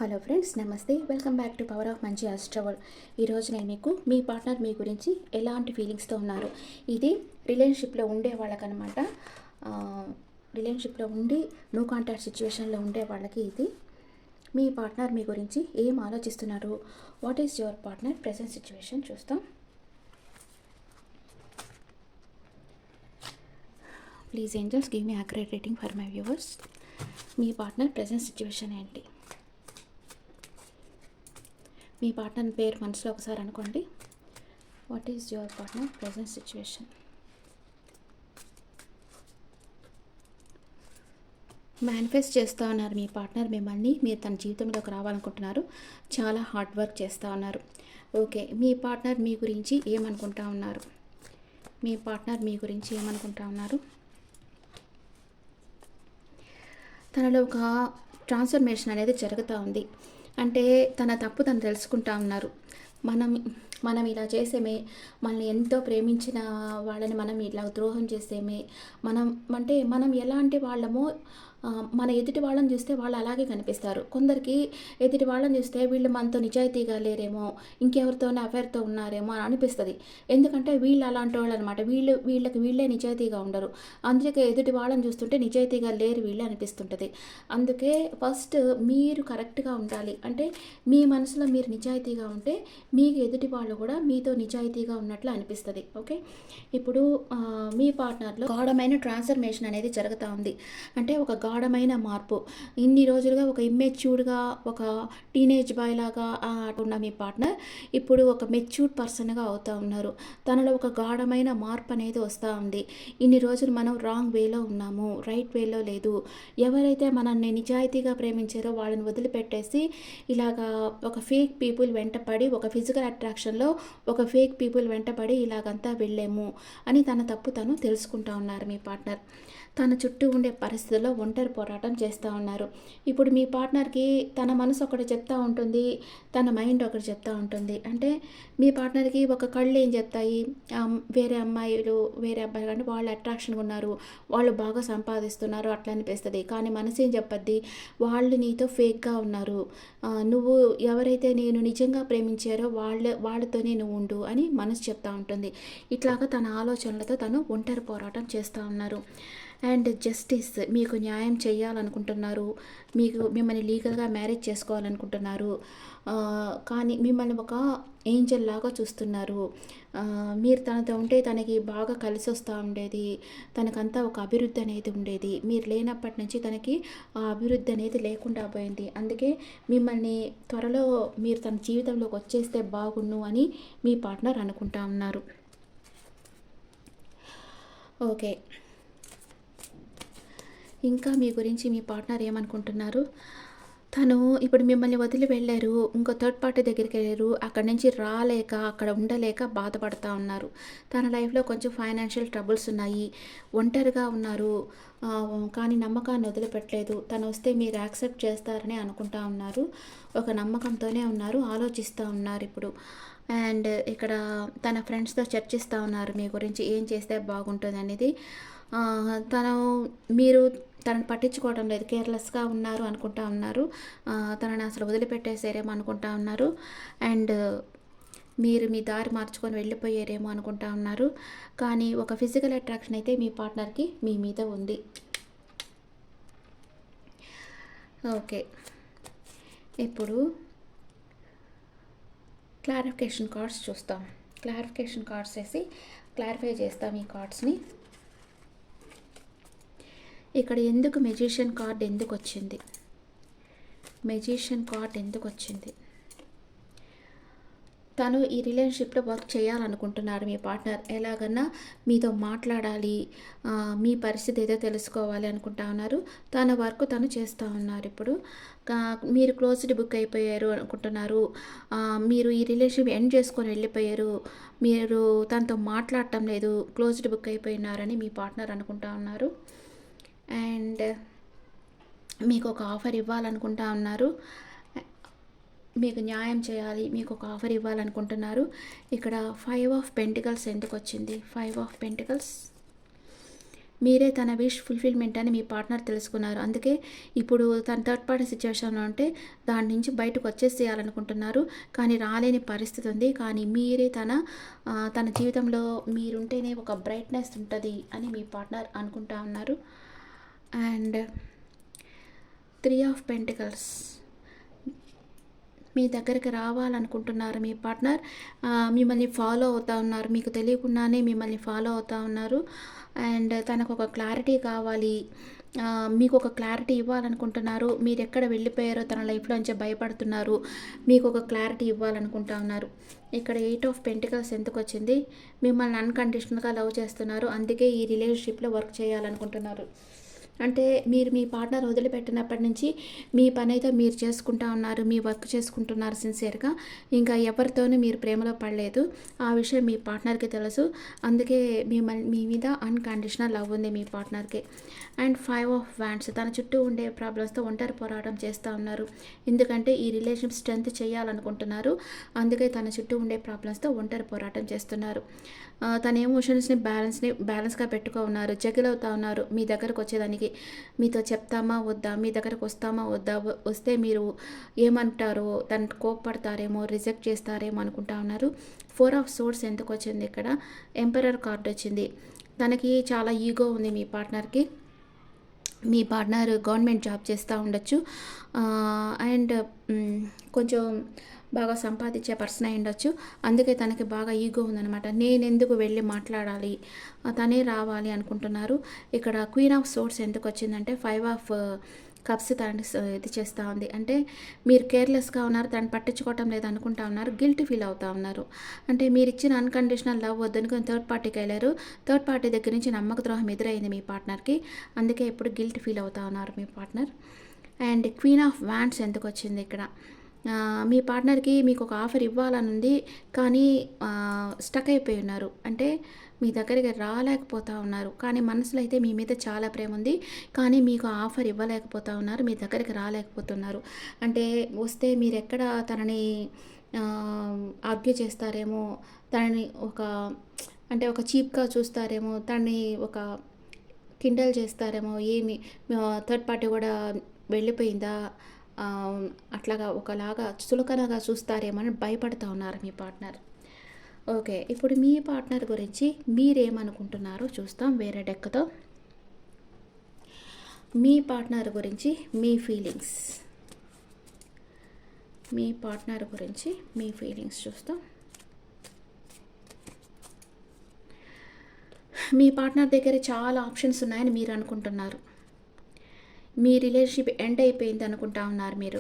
Hello friends, నమస్తే. Welcome back to power of మంచి ఆస్ట్రవల్. ఈరోజు నేను మీకు మీ పార్ట్నర్ మీ గురించి ఎలాంటి ఫీలింగ్స్తో ఉన్నారు, ఇది రిలేషన్షిప్లో ఉండే వాళ్ళకనమాట. రిలేషన్షిప్లో ఉండి నో కాంటాక్ట్ సిచ్యువేషన్లో ఉండే వాళ్ళకి ఇది మీ పార్ట్నర్ మీ గురించి ఏం ఆలోచిస్తున్నారు, what is your partner present situation చూస్తాం. Please angels give me accurate rating for my viewers. మీ పార్ట్నర్ ప్రెసెంట్ సిచ్యువేషన్ ఏంటి? మీ పార్ట్నర్ పేరు మనసులో ఒకసారి అనుకోండి. What is your partner present situation? Manifest చేస్తూ ఉన్నారు మీ పార్ట్నర్ మిమ్మల్ని. మీరు తన జీవితంలోకి రావాలనుకుంటున్నారు. చాలా హార్డ్ వర్క్ చేస్తూ ఉన్నారు. ఓకే, మీ పార్ట్నర్ మీ గురించి ఏమనుకుంటా ఉన్నారు? మీ పార్ట్నర్ మీ గురించి ఏమనుకుంటా ఉన్నారు? తనలో ఒక ట్రాన్స్ఫర్మేషన్ అనేది జరుగుతూ ఉంది. అంటే తన తప్పు తను తెలుసుకుంటా ఉన్నారు. మనం ఇలా చేసేమే, మనల్ని ఎంతో ప్రేమించిన వాళ్ళని మనం ఇలా ద్రోహం చేసేమే, మనం ఎలాంటి వాళ్ళమో మన ఎదుటి వాళ్ళని చూస్తే వాళ్ళు అలాగే కనిపిస్తారు. కొందరికి ఎదుటి వాళ్ళని చూస్తే వీళ్ళు మనతో నిజాయితీగా లేరేమో, ఇంకెవరితోనే అఫేర్తో ఉన్నారేమో అని అనిపిస్తుంది. ఎందుకంటే వీళ్ళు అలాంటి వాళ్ళు అనమాట. వీళ్ళకి వీళ్ళే నిజాయితీగా ఉండరు. అందుకే ఎదుటి వాళ్ళని చూస్తుంటే నిజాయితీగా లేరు వీళ్ళే అనిపిస్తుంటుంది. అందుకే ఫస్ట్ మీరు కరెక్ట్గా ఉండాలి. అంటే మీ మనసులో మీరు నిజాయితీగా ఉంటే మీకు ఎదుటి వాళ్ళు కూడా మీతో నిజాయితీగా ఉన్నట్లు అనిపిస్తుంది. ఓకే, ఇప్పుడు మీ పార్ట్నర్లో గాఢమైన ట్రాన్స్ఫర్మేషన్ అనేది జరుగుతూ ఉంది. అంటే ఒక గాఢమైన మార్పు. ఇన్ని రోజులుగా ఒక ఇమ్మెచ్యూర్డ్గా, ఒక టీనేజ్ బాయ్ లాగా ఉన్న మీ పార్ట్నర్ ఇప్పుడు ఒక మెచ్యూర్డ్ పర్సన్గా అవుతూ ఉన్నారు. తనలో ఒక గాఢమైన మార్పు అనేది వస్తూ ఉంది. ఇన్ని రోజులు మనం రాంగ్ వేలో ఉన్నాము, రైట్ వేలో లేదు. ఎవరైతే మనల్ని నిజాయితీగా ప్రేమించారో వాళ్ళని వదిలిపెట్టేసి ఇలాగా ఒక ఫేక్ పీపుల్ వెంటపడి, ఒక ఫిజికల్ అట్రాక్షన్లో ఒక ఫేక్ పీపుల్ వెంటపడి ఇలాగంతా వెళ్ళాము అని తన తప్పు తను తెలుసుకుంటా ఉన్నారు మీ పార్ట్నర్. తన చుట్టూ ఉండే పరిస్థితుల్లో ఒంటరి పోరాటం చేస్తూ ఉన్నారు. ఇప్పుడు మీ పార్ట్నర్కి తన మనసు ఒకటి చెప్తూ ఉంటుంది, తన మైండ్ ఒకటి చెప్తూ ఉంటుంది. అంటే మీ పార్ట్నర్కి ఒక కళ్ళు ఏం చెప్తాయి, వేరే అమ్మాయిలు వేరే అబ్బాయిలు అంటే వాళ్ళు అట్రాక్షన్గా ఉన్నారు, వాళ్ళు బాగా సంపాదిస్తున్నారు అట్లా అనిపిస్తుంది. కానీ మనసు ఏం చెప్పద్ది, వాళ్ళు నీతో ఫేక్గా ఉన్నారు, నువ్వు ఎవరైతే నేను నిజంగా ప్రేమించారో వాళ్ళతోనే నువ్వు ఉండు అని మనసు చెప్తూ ఉంటుంది. ఇట్లాగా తన ఆలోచనలతో తను ఒంటరి పోరాటం చేస్తూ ఉన్నారు. అండ్ జస్టిస్, మీకు న్యాయం చేయాలనుకుంటున్నారు, మిమ్మల్ని లీగల్గా మ్యారేజ్ చేసుకోవాలనుకుంటున్నారు. కానీ మిమ్మల్ని ఒక ఏంజల్ లాగా చూస్తున్నారు. మీరు తనతో ఉంటే తనకి బాగా కలిసి వస్తూ ఉండేది, తనకంతా ఒక అభివృద్ధి అనేది ఉండేది. మీరు లేనప్పటి నుంచి తనకి ఆ అభివృద్ధి అనేది లేకుండా పోయింది. అందుకే మిమ్మల్ని త్వరలో మీరు తన జీవితంలోకి వచ్చేస్తే బాగుండు అని మీ పార్ట్నర్ అనుకుంటా ఉన్నారు. ఓకే, ఇంకా మీ గురించి మీ పార్ట్నర్ ఏమనుకుంటున్నారు? తను ఇప్పుడు మిమ్మల్ని వదిలి వెళ్ళారు, ఇంకో థర్డ్ పార్టీ దగ్గరికి వెళ్ళారు. అక్కడి నుంచి రాలేక, అక్కడ ఉండలేక బాధపడుతూ ఉన్నారు. తన లైఫ్లో కొంచెం ఫైనాన్షియల్ ట్రబుల్స్ ఉన్నాయి, ఒంటరిగా ఉన్నారు. కానీ నమ్మకాన్ని వదిలిపెట్టలేదు. తను వస్తే మీరు యాక్సెప్ట్ చేస్తారని అనుకుంటా ఉన్నారు. ఒక నమ్మకంతోనే ఉన్నారు, ఆలోచిస్తూ ఉన్నారు ఇప్పుడు. అండ్ ఇక్కడ తన ఫ్రెండ్స్తో చర్చిస్తూ ఉన్నారు మీ గురించి ఏం చేస్తే బాగుంటుంది అనేది. మీరు తనని పట్టించుకోవడం లేదు, కేర్లెస్గా ఉన్నారు అనుకుంటా ఉన్నారు. తనని అసలు వదిలిపెట్టేసారేమో అనుకుంటా ఉన్నారు. అండ్ మీరు మీ దారి మార్చుకొని వెళ్ళిపోయారేమో అనుకుంటా ఉన్నారు. కానీ ఒక ఫిజికల్ అట్రాక్షన్ అయితే మీ పార్ట్నర్కి మీ మీద ఉంది. ఓకే, ఇప్పుడు క్లారిఫికేషన్ కార్డ్స్ చూస్తాం. క్లారిఫికేషన్ కార్డ్స్ వేసి క్లారిఫై చేస్తాం ఈ కార్డ్స్ని. ఇక్కడ ఎందుకు మెజిషియన్ కార్డ్ ఎందుకు వచ్చింది? మెజిషియన్ కార్డ్ ఎందుకు వచ్చింది? తను ఈ రిలేషన్షిప్లో వర్క్ చేయాలనుకుంటున్నారు మీ పార్ట్నర్. ఎలాగన్నా మీతో మాట్లాడాలి, మీ పరిస్థితి ఏదో తెలుసుకోవాలి అనుకుంటా ఉన్నారు. తన వర్క్ తను చేస్తూ ఉన్నారు. ఇప్పుడు మీరు క్లోజ్డ్ బుక్ అయిపోయారు అనుకుంటున్నారు. మీరు ఈ రిలేషన్షిప్ ఎండ్ చేసుకొని వెళ్ళిపోయారు, మీరు తనతో మాట్లాడటం లేదు, క్లోజ్డ్ బుక్ అయిపోయినారని మీ పార్ట్నర్ అనుకుంటా ఉన్నారు. అండ్ మీకు ఒక ఆఫర్ ఇవ్వాలనుకుంటా ఉన్నారు, మీకు న్యాయం చేయాలి, మీకు ఒక ఆఫర్ ఇవ్వాలనుకుంటున్నారు. ఇక్కడ 5 ఆఫ్ పెంటికల్స్ ఎందుకు వచ్చింది? 5 ఆఫ్ పెంటికల్స్. మీరే తన విష్ ఫుల్ఫిల్మెంట్ అని మీ పార్ట్నర్ తెలుసుకున్నారు. అందుకే ఇప్పుడు తన థర్డ్ పార్టీ సిచ్యువేషన్లో ఉంటే దాని నుంచి బయటకు వచ్చేసేయాలనుకుంటున్నారు. కానీ రాలేని పరిస్థితి ఉంది. కానీ మీరే తన జీవితంలో మీరుంటేనే ఒక బ్రైట్నెస్ ఉంటుంది అని మీ పార్ట్నర్ అనుకుంటా ఉన్నారు. అండ్ 3 ఆఫ్ పెంటికల్స్ మీ దగ్గరికి రావాలనుకుంటున్నారు మీ పార్ట్నర్. మిమ్మల్ని ఫాలో అవుతూ ఉన్నారు, మీకు తెలియకుండానే మిమ్మల్ని ఫాలో అవుతూ ఉన్నారు. అండ్ తనకు ఒక క్లారిటీ కావాలి, మీకు ఒక క్లారిటీ ఇవ్వాలనుకుంటున్నారు. మీరు ఎక్కడ వెళ్ళిపోయారో తన లైఫ్లోంచి భయపడుతున్నారు, మీకు ఒక క్లారిటీ ఇవ్వాలనుకుంటా ఉన్నారు. ఇక్కడ 8 ఆఫ్ పెంటికల్స్ ఎందుకు వచ్చింది? మిమ్మల్ని అన్కండిషనల్గా లవ్ చేస్తున్నారు, అందుకే ఈ రిలేషన్షిప్లో వర్క్ చేయాలనుకుంటున్నారు. అంటే మీరు మీ పార్ట్నర్ వదిలిపెట్టినప్పటి నుంచి మీ పని అయితే మీరు చేసుకుంటా ఉన్నారు, మీ వర్క్ చేసుకుంటున్నారు సిన్సియర్గా. ఇంకా ఎవరితోనూ మీరు ప్రేమలో పడలేదు, ఆ విషయం మీ పార్ట్నర్కి తెలుసు. అందుకే మీ మీద అన్కండిషనల్ లవ్ ఉంది మీ పార్ట్నర్కి. అండ్ 5 ఆఫ్ వ్యాండ్స్ తన చుట్టూ ఉండే ప్రాబ్లమ్స్తో ఒంటరి పోరాటం చేస్తూ ఉన్నారు. ఎందుకంటే ఈ రిలేషన్షిప్ స్ట్రెంత్ చేయాలనుకుంటున్నారు, అందుకే తన చుట్టూ ఉండే ప్రాబ్లమ్స్తో ఒంటరి పోరాటం చేస్తున్నారు. తన ఎమోషన్స్ని బ్యాలెన్స్గా పెట్టుకో ఉన్నారు, జగిల్ అవుతా ఉన్నారు మీ దగ్గరకు వచ్చేదానికి. మీతో చెప్తామా వద్దా, మీ దగ్గరకు వస్తామా వద్దా, వస్తే మీరు ఏమంటారో, తను కోప్పడతారేమో, రిజెక్ట్ చేస్తారేమో అనుకుంటా ఉన్నారు. 4 ఆఫ్ సోర్డ్స్ ఎందుకు వచ్చింది? ఇక్కడ ఎంపరర్ కార్డ్ వచ్చింది. తనకి చాలా ఈగో ఉంది మీ పార్ట్నర్కి. మీ పార్ట్నర్ గవర్నమెంట్ జాబ్ చేస్తూ ఉండొచ్చు, అండ్ కొంచెం బాగా సంపాదించే పర్సన్ అయి ఉండొచ్చు. అందుకే తనకి బాగా ఈగో ఉందనమాట. నేను ఎందుకు వెళ్ళి మాట్లాడాలి, తనే రావాలి అనుకుంటున్నారు. ఇక్కడ క్వీన్ ఆఫ్ సోర్డ్స్ ఎందుకు వచ్చిందంటే 5 ఆఫ్ కప్స్ తను ఇది చేస్తూ ఉంది. అంటే మీరు కేర్లెస్గా ఉన్నారు, తను పట్టించుకోవటం లేదు అనుకుంటా ఉన్నారు, గిల్ట్ ఫీల్ అవుతూ ఉన్నారు. అంటే మీరు ఇచ్చిన అన్కండిషనల్ లవ్ వద్దనుకొని థర్డ్ పార్టీకి వెళ్ళారు. థర్డ్ పార్టీ దగ్గర నుంచి నమ్మక ద్రోహం ఎదురైంది మీ పార్ట్నర్కి, అందుకే ఇప్పుడు గిల్ట్ ఫీల్ అవుతూ ఉన్నారు మీ partner. And queen of wands ఎందుకు వచ్చింది? ఇక్కడ మీ పార్ట్నర్కి మీకు ఒక ఆఫర్ ఇవ్వాలని ఉంది, కానీ స్టక్ అయిపోయి ఉన్నారు. అంటే మీ దగ్గరికి రాలేకపోతూ ఉన్నారు, కానీ మనసులో అయితే మీ మీద చాలా ప్రేమ ఉంది, కానీ మీకు ఆఫర్ ఇవ్వలేకపోతూ ఉన్నారు, మీ దగ్గరికి రాలేకపోతున్నారు. అంటే వస్తే మీరు ఎక్కడ తనని ఆర్గ్యూ చేస్తారేమో, తనని ఒక చీప్గా చూస్తారేమో, తనని ఒక కిండల్ చేస్తారేమో, ఏమి థర్డ్ పార్టీ కూడా వెళ్ళిపోయిందా, అట్లాగా ఒకలాగా చులకనగా చూస్తారేమో అని భయపడుతూ ఉన్నారు మీ పార్ట్నర్. ఓకే, ఇప్పుడు మీ పార్ట్నర్ గురించి మీరేమనుకుంటున్నారో చూస్తాం వేరే డెక్కతో. మీ పార్ట్నర్ గురించి మీ ఫీలింగ్స్, మీ పార్ట్నర్ గురించి మీ ఫీలింగ్స్ చూస్తాం. మీ పార్ట్నర్ దగ్గర చాలా ఆప్షన్స్ ఉన్నాయని మీరు అనుకుంటున్నారు. మీ రిలేషన్షిప్ ఎండ్ అయిపోయింది అనుకుంటా ఉన్నారు మీరు.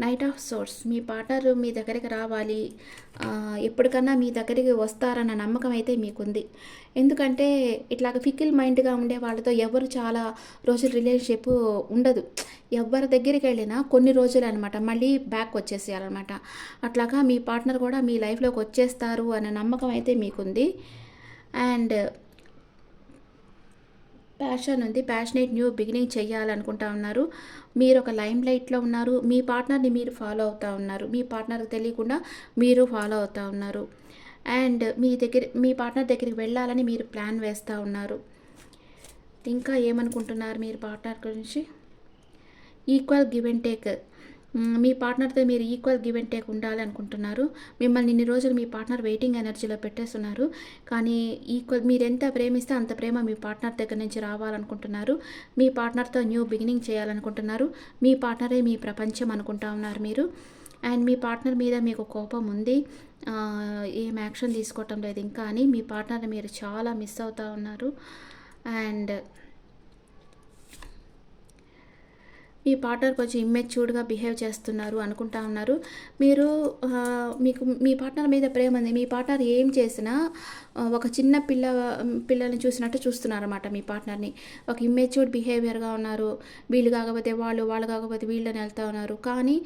నైట్ ఆఫ్ సోర్డ్స్ మీ పార్ట్నర్ మీ దగ్గరికి రావాలి, ఎప్పటికన్నా మీ దగ్గరికి వస్తారన్న నమ్మకం అయితే మీకుంది. ఎందుకంటే ఇట్లాగ ఫికిల్ మైండ్గా ఉండే వాళ్ళతో ఎవరు చాలా రోజులు రిలేషన్షిప్ ఉండదు. ఎవరి దగ్గరికి వెళ్ళినా కొన్ని రోజులు అనమాట, మళ్ళీ బ్యాక్ వచ్చేసేయాలన్నమాట. అట్లాగా మీ పార్ట్నర్ కూడా మీ లైఫ్లోకి వచ్చేస్తారు అన్న నమ్మకం అయితే మీకుంది. అండ్ ప్యాషన్ ఉంది, ప్యాషనేట్ న్యూ బిగినింగ్ చేయాలనుకుంటా ఉన్నారు. మీరు ఒక లైమ్ లైట్లో ఉన్నారు, మీ పార్ట్నర్ని మీరు ఫాలో అవుతూ ఉన్నారు, మీ పార్ట్నర్కి తెలియకుండా మీరు ఫాలో అవుతూ ఉన్నారు. అండ్ మీ పార్ట్నర్ దగ్గరికి వెళ్ళాలని మీరు ప్లాన్ వేస్తూ ఉన్నారు. ఇంకా ఏమనుకుంటున్నారు మీరు పార్ట్నర్ గురించి? ఈక్వల్ గివ్ అండ్ టేక్, మీ పార్ట్నర్తో మీరు ఈక్వల్ గివ్ అండ్ టేక్ ఉండాలి అనుకుంటున్నారు. మిమ్మల్ని ఇన్ని రోజులు మీ పార్ట్నర్ వెయిటింగ్ ఎనర్జీలో పెట్టేస్తున్నారు, కానీ మీరు ఎంత ప్రేమిస్తే అంత ప్రేమ మీ పార్ట్నర్ దగ్గర నుంచి రావాలనుకుంటున్నారు. మీ పార్ట్నర్తో న్యూ బిగినింగ్ చేయాలనుకుంటున్నారు. మీ పార్ట్నరే మీ ప్రపంచం అనుకుంటా ఉన్నారు మీరు. అండ్ మీ పార్ట్నర్ మీద మీకు కోపం ఉంది, ఏం యాక్షన్ తీసుకోవటం లేదు ఇంకా అని మీ పార్ట్నర్ని మీరు చాలా మిస్ అవుతూ ఉన్నారు. అండ్ మీ పార్ట్నర్ కొంచెం ఇమ్మెచ్యూర్డ్గా బిహేవ్ చేస్తున్నారు అనుకుంటా ఉన్నారు మీరు. మీకు మీ పార్ట్నర్ మీద ప్రేమ ఉంది, మీ పార్ట్నర్ ఏం చేసినా ఒక చిన్న పిల్లల్ని చూసినట్టు చూస్తున్నారన్నమాట మీ పార్ట్నర్ని. ఒక ఇమ్మెచ్యూర్డ్ బిహేవియర్గా ఉన్నారు, వీళ్ళు కాకపోతే వాళ్ళు కాకపోతే వీళ్ళని వెళ్తూ ఉన్నారు. కానీ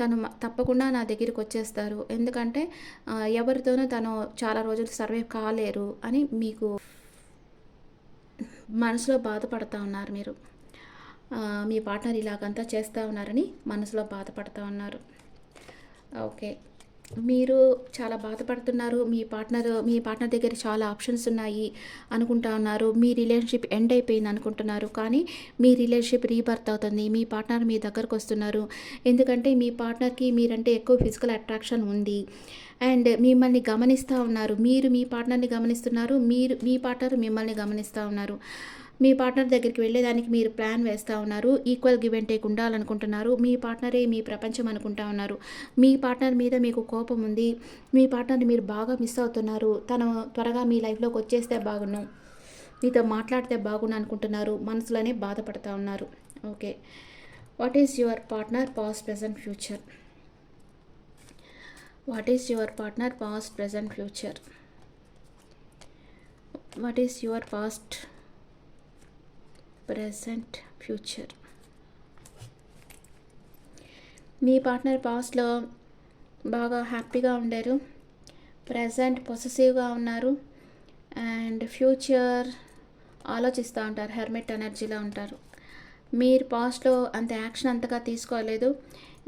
తను తప్పకుండా నా దగ్గరికి వచ్చేస్తారు, ఎందుకంటే ఎవరితోనూ తను చాలా రోజులు సర్వైవ్ కాలేరు అని మీకు మనసులో బాధపడుతూ ఉన్నారు మీరు. మీ పార్ట్నర్ ఇలాగంతా చేస్తూ ఉన్నారని మనసులో బాధపడుతూ ఉన్నారు. ఓకే, మీరు చాలా బాధపడుతున్నారు. మీ పార్ట్నర్ దగ్గర చాలా ఆప్షన్స్ ఉన్నాయి అనుకుంటా ఉన్నారు. మీ రిలేషన్‌షిప్ ఎండ్ అయిపోయింది అనుకుంటున్నారు. కానీ మీ రిలేషన్‌షిప్ రీబర్త్ అవుతుంది. మీ పార్ట్నర్ మీ దగ్గరకొస్తున్నారు. ఎందుకంటే మీ పార్ట్నర్‌కి మీరంటే ఎక్కువ ఫిజికల్ అట్రాక్షన్ ఉంది. అండ్ మిమ్మల్ని గమనిస్తా ఉన్నారు. మీరు మీ పార్ట్నర్‌ని గమనిస్తున్నారు. మీ పార్ట్నర్ మిమ్మల్ని గమనిస్తా ఉన్నారు. మీ పార్ట్నర్ దగ్గరికి వెళ్ళేదానికి మీరు ప్లాన్ వేస్తూ ఉన్నారు. ఈక్వల్ గివ్ అండ్ టేక్ ఉండాలనుకుంటున్నారు. మీ పార్ట్నరే మీ ప్రపంచం అనుకుంటా ఉన్నారు. మీ పార్ట్నర్ మీద మీకు కోపం ఉంది. మీ పార్ట్నర్ని మీరు బాగా మిస్ అవుతున్నారు. తను త్వరగా మీ లైఫ్లోకి వచ్చేస్తే బాగున్ను, మీతో మాట్లాడితే బాగుండు అనుకుంటున్నారు. మనసులోనే బాధపడతా ఉన్నారు. Okay, what is your partner past present future? What is your partner past present future? What is your past present future? Me partner పాస్ట్లో బాగా హ్యాపీగా ఉండారు. ప్రజెంట్ పొసెసివ్గా ఉన్నారు. అండ్ ఫ్యూచర్ ఆలోచిస్తూ ఉంటారు. హెర్మిట్ ఎనర్జీలో ఉంటారు. మీరు పాస్ట్లో అంత యాక్షన్ అంతగా తీసుకోలేదు.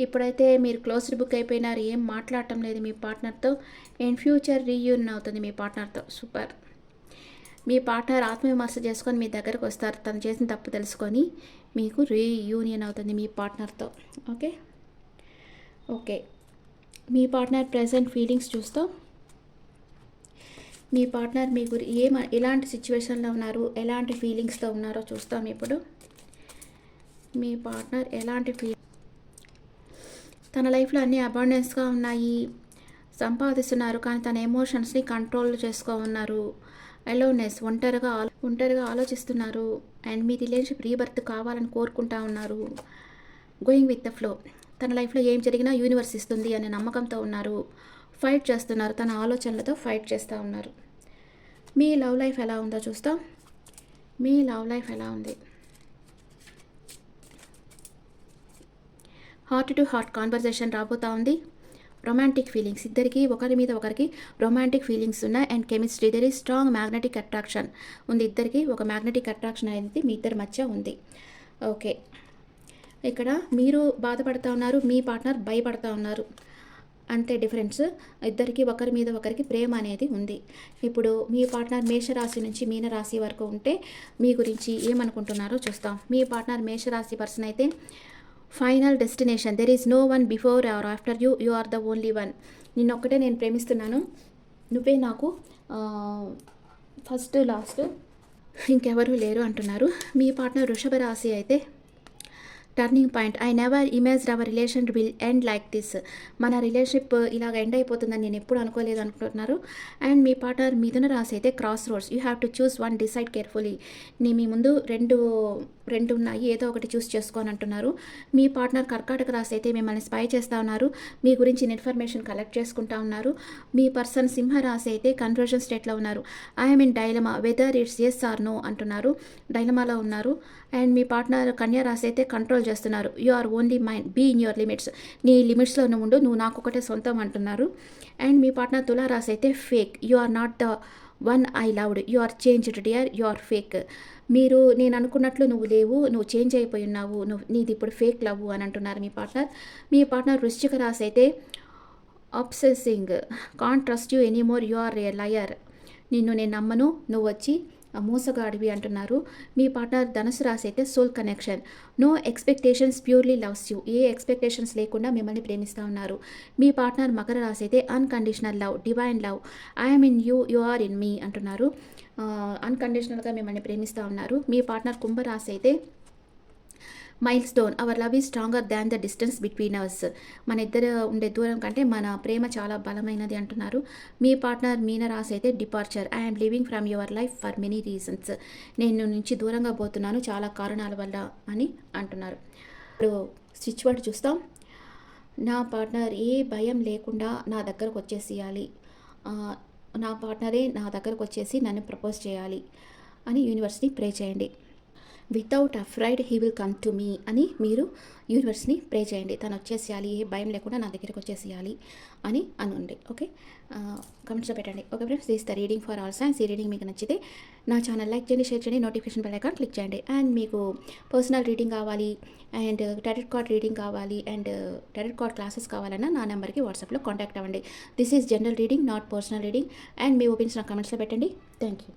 ఇప్పుడైతే మీరు క్లోజ్డ్ బుక్ అయిపోయినారు. ఏం మాట్లాడటం లేదు మీ పార్ట్నర్తో. అండ్ ఫ్యూచర్ రీయూనియన్ అవుతుంది మీ పార్ట్నర్తో. సూపర్. మీ పార్ట్నర్ ఆత్మవిమర్శ చేసుకొని మీ దగ్గరకు వస్తారు. తను చేసిన తప్పు తెలుసుకొని మీకు రీయూనియన్ అవుతుంది మీ పార్ట్నర్తో. ఓకే ఓకే, మీ పార్ట్నర్ ప్రెజెంట్ ఫీలింగ్స్ చూస్తాం. మీ పార్ట్నర్ మీ ఎలాంటి సిచ్యువేషన్లో ఉన్నారు, ఎలాంటి ఫీలింగ్స్తో ఉన్నారో చూస్తాం ఇప్పుడు. మీ పార్ట్నర్ ఎలాంటి తన లైఫ్లో అన్నీ అబాండెన్స్గా ఉన్నాయి, సంపాదిస్తున్నారు. కానీ తన ఎమోషన్స్ని కంట్రోల్ ఉన్నారు. అలోనెస్, ఒంటరిగా ఆలోచిస్తున్నారు. అండ్ మీ రిలేషన్షిప్ రీబర్త్ కావాలని కోరుకుంటా ఉన్నారు. Going with the flow. తన లైఫ్లో ఏం జరిగినా యూనివర్స్ ఇస్తుంది అనే నమ్మకంతో ఉన్నారు. ఫైట్ చేస్తున్నారు. తన ఆలోచనలతో ఫైట్ చేస్తూ ఉన్నారు. మీ లవ్ లైఫ్ ఎలా ఉందో చూస్తాం. మీ లవ్ లైఫ్ ఎలా ఉంది? హార్ట్ టు హార్ట్ కాన్వర్జేషన్ రాబోతూ ఉంది. రొమాంటిక్ ఫీలింగ్స్, ఇద్దరికి ఒకరి మీద ఒకరికి రొమాంటిక్ ఫీలింగ్స్ ఉన్నాయి. And chemistry, there is strong magnetic attraction ఉంది. ఇద్దరికి ఒక మ్యాగ్నెటిక్ అట్రాక్షన్ అనేది మీ ఇద్దరి మధ్య ఉంది. ఓకే, ఇక్కడ మీరు బాధపడుతూ ఉన్నారు, మీ పార్ట్నర్ భయపడుతూ ఉన్నారు. అంతే డిఫరెన్స్. ఇద్దరికి ఒకరి మీద ఒకరికి ప్రేమ అనేది ఉంది. ఇప్పుడు మీ పార్ట్నర్ మేషరాశి నుంచి మీనరాశి వరకు ఉంటే మీ గురించి ఏమనుకుంటున్నారో చూస్తాం. మీ పార్ట్నర్ మేషరాశి పర్సన్ అయితే final destination, there is no one before or after you, you are the only one. నిన్నొక్కటే నేను ప్రేమిస్తున్నాను, నువ్వే నాకు ఫస్ట్ లాస్ట్, ఇంకెవరూ లేరు అంటున్నారు. మీ పార్ట్నర్ వృషభ రాశి అయితే turning point, I never imaged hour relation will end like this. మన రిలేషన్షిప్ ఇలాగ ఎండ్ అయిపోతుందని నేను ఎప్పుడు అనుకోలేదు అనుకుంటున్నారు. అండ్ మీ పార్ట్నర్ మిథున రాశి అయితే crossroads, you have to choose one, decide carefully. మీ ముందు రెండు ఉన్నాయి, ఏదో ఒకటి చూస్ చేసుకొని అంటున్నారు. మీ పార్ట్నర్ కర్కాటక రాశి అయితే మిమ్మల్ని స్పై చేస్తూ ఉన్నారు. మీ గురించి ఇన్ఫర్మేషన్ కలెక్ట్ చేసుకుంటా ఉన్నారు. మీ పర్సన్ సింహ రాశి అయితే కన్ఫ్యూజన్ స్టేట్లో ఉన్నారు. I'm in dilemma whether it's yes or no అంటున్నారు. డైలమాలో ఉన్నారు. అండ్ మీ పార్ట్నర్ కన్యా రాశి అయితే కంట్రోల్ చేస్తున్నారు. You are only mind, be in your limits. నీ లిమిట్స్లో ఉండు, నువ్వు నాకు ఒకటే సొంతం అంటున్నారు. అండ్ మీ పార్ట్నర్ తులా రాశి అయితే fake, you are not the one I loved, you are changed dear, you are fake. నేను అనుకున్నట్లు నువ్వు లేవు, నువ్వు చేంజ్ అయిపోయి ఉన్నావు, నీది ఇప్పుడు ఫేక్ లవ్ అని అంటున్నారు మీ పార్ట్నర్. మీ పార్ట్నర్ వృశ్చిక రాశి అయితే obsessing, can't trust you anymore, you are a liar. నేను నమ్మను, నువ్వు వచ్చి మోసగాడివి అంటున్నారు. మీ పార్ట్నర్ ధనుసు రాశి అయితే soul connection, no expectations, purely loves you. ఏ ఎక్స్పెక్టేషన్స్ లేకుండా మిమ్మల్ని ప్రేమిస్తూ ఉన్నారు. మీ పార్ట్నర్ మకర రాశి అయితే unconditional love, divine love, I'm in you, you are in me అంటున్నారు. అన్కండిషనల్గా మిమ్మల్ని ప్రేమిస్తూ ఉన్నారు. మీ పార్ట్నర్ కుంభరాశి అయితే milestone, our love is stronger than the distance between ours. మన ఇద్దరు ఉండే దూరం కంటే మన ప్రేమ చాలా బలమైనది అంటున్నారు. మీ పార్ట్నర్ మీన రాశి అయితే departure, I'm living from your life for many reasons. నేను నుంచి దూరంగా పోతున్నాను చాలా కారణాల వల్ల అని అంటున్నారు. ఇప్పుడు స్విచ్ వర్డ్ చూస్తాం. నా పార్ట్నర్ ఏ భయం లేకుండా నా దగ్గరకు వచ్చేసేయాలి, నా పార్ట్నరే నా దగ్గరకు వచ్చేసి నన్ను ప్రపోజ్ చేయాలి అని యూనివర్స్ని ప్రే చేయండి. Without afraid he will come to me అని మీరు యూనివర్స్ని ప్రే చేయండి. తను వచ్చేసేయాలి, ఏ భయం లేకుండా నా దగ్గరికి వచ్చేసేయాలి అని అనుండి. ఓకే, కమెంట్స్లో పెట్టండి. Okay friends, this the reading for all science. ఈ రీడింగ్ మీకు నచ్చితే నా ఛానల్ లైక్ చేయండి, షేర్ చేయండి, నోటిఫికేషన్ బెల్ ఐకాన్ క్లిక్ చేయండి. అండ్ మీకు పర్సనల్ రీడింగ్ కావాలి అండ్ టారెట్ కార్డ్ రీడింగ్ కావాలి అండ్ టారెట్ కార్డ్ క్లాసెస్ కావాలన్నా నా నెంబర్కి వాట్సాప్లో కాంటాక్ట్ అవ్వండి. This is general reading, not personal reading. And me opinions నా కమెంట్స్లో పెట్టండి. Thank you.